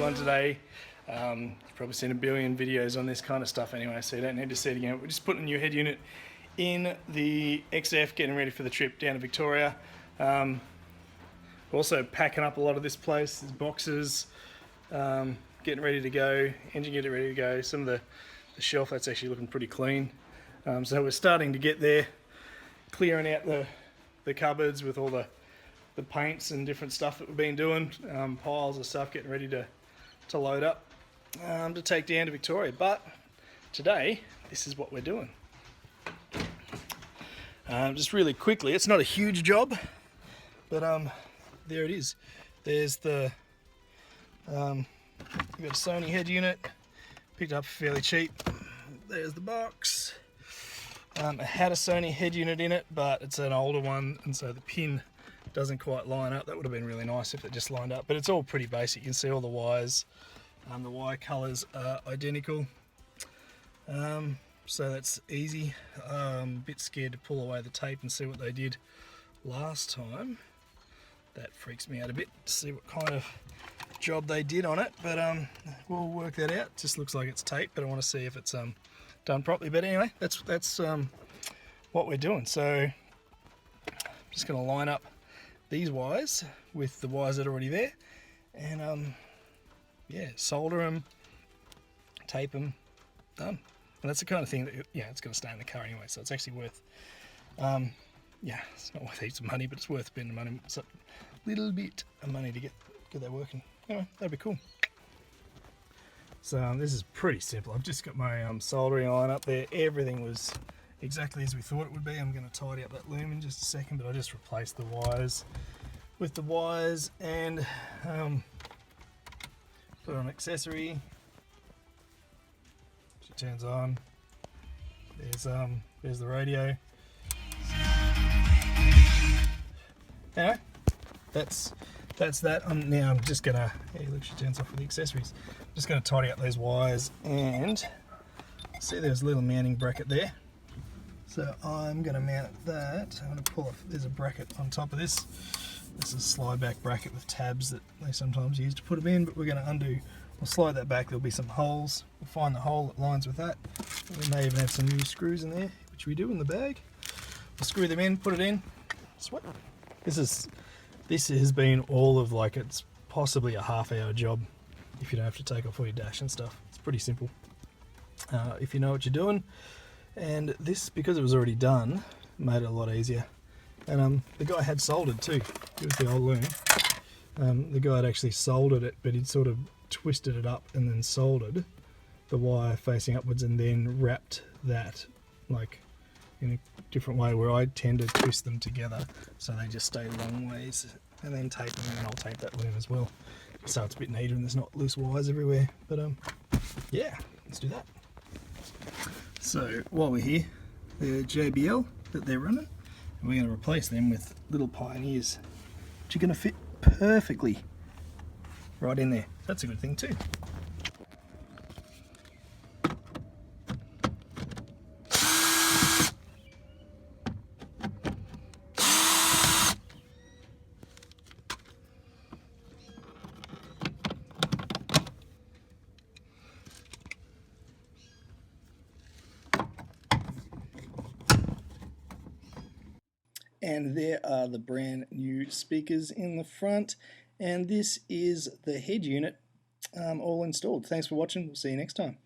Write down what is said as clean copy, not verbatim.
doing today. You've probably seen a billion videos on this kind of stuff anyway, so you don't need to see it again. We're just putting a new head unit in the XF, getting ready for the trip down to Victoria. Also packing up a lot of this place. There's boxes, getting ready to go, engine getting ready to go. Some of the shelf, that's actually looking pretty clean. So we're starting to get there, clearing out the cupboards with all the paints and different stuff that we've been doing, piles of stuff getting ready to load up to take down to Victoria. But today, this is what we're doing. Just really quickly, it's not a huge job, but there it is. There's the we've got a Sony head unit, picked up fairly cheap. There's the box. It had a Sony head unit in it, but it's an older one, and so the pin doesn't quite line up. That would have been really nice if it just lined up, but it's all pretty basic. You can see all the wires. The wire colours are identical, so that's easy. A bit scared to pull away the tape and see what they did last time. That freaks me out a bit to see what kind of job they did on it, but we'll work that out. It just looks like it's tape, but I want to see if it's done properly. But anyway, that's what we're doing. So I'm just going to line up these wires with the wires that are already there, and yeah, solder them, tape them, done. And that's the kind of thing that, yeah, it's going to stay in the car anyway, so it's actually worth, yeah, it's not worth heaps of money, but it's worth spending money, a little bit of money to get that working. Anyway, that'd be cool. So this is pretty simple. I've just got my soldering iron up there. Everything was exactly as we thought it would be. I'm going to tidy up that loom in just a second, but I just replaced the wires with the wires and put on an accessory. She turns on. There's the radio. Anyway, that's that. Now I'm just gonna, yeah, look, she turns off with the accessories. I'm just gonna tidy up those wires, and see there's a little mounting bracket there. So I'm gonna mount that. I'm gonna pull off, there's a bracket on top of this. This is a slide back bracket with tabs that they sometimes use to put them in, but we're gonna undo, we'll slide that back, there'll be some holes. We'll find the hole that lines with that. We may even have some new screws in there, which we do in the bag. We'll screw them in, put it in. Sweet. This has been all of, like, it's possibly a half-hour job if you don't have to take off all your dash and stuff. It's pretty simple if you know what you're doing. And this, because it was already done, made it a lot easier. And the guy had soldered too. It was the old loom. The guy had actually soldered it, but he'd sort of twisted it up and then soldered the wire facing upwards, and then wrapped that like in a different way, where I tend to twist them together so they just stay long ways, and then tape them, and I'll tape that loom as well, so it's a bit neater and there's not loose wires everywhere. But yeah, let's do that. So while we're here, the JBL that they're running, we're going to replace them with little Pioneers, which are going to fit perfectly right in there. That's a good thing too. And there are the brand new speakers in the front, and this is the head unit all installed. Thanks for watching. We'll see you next time.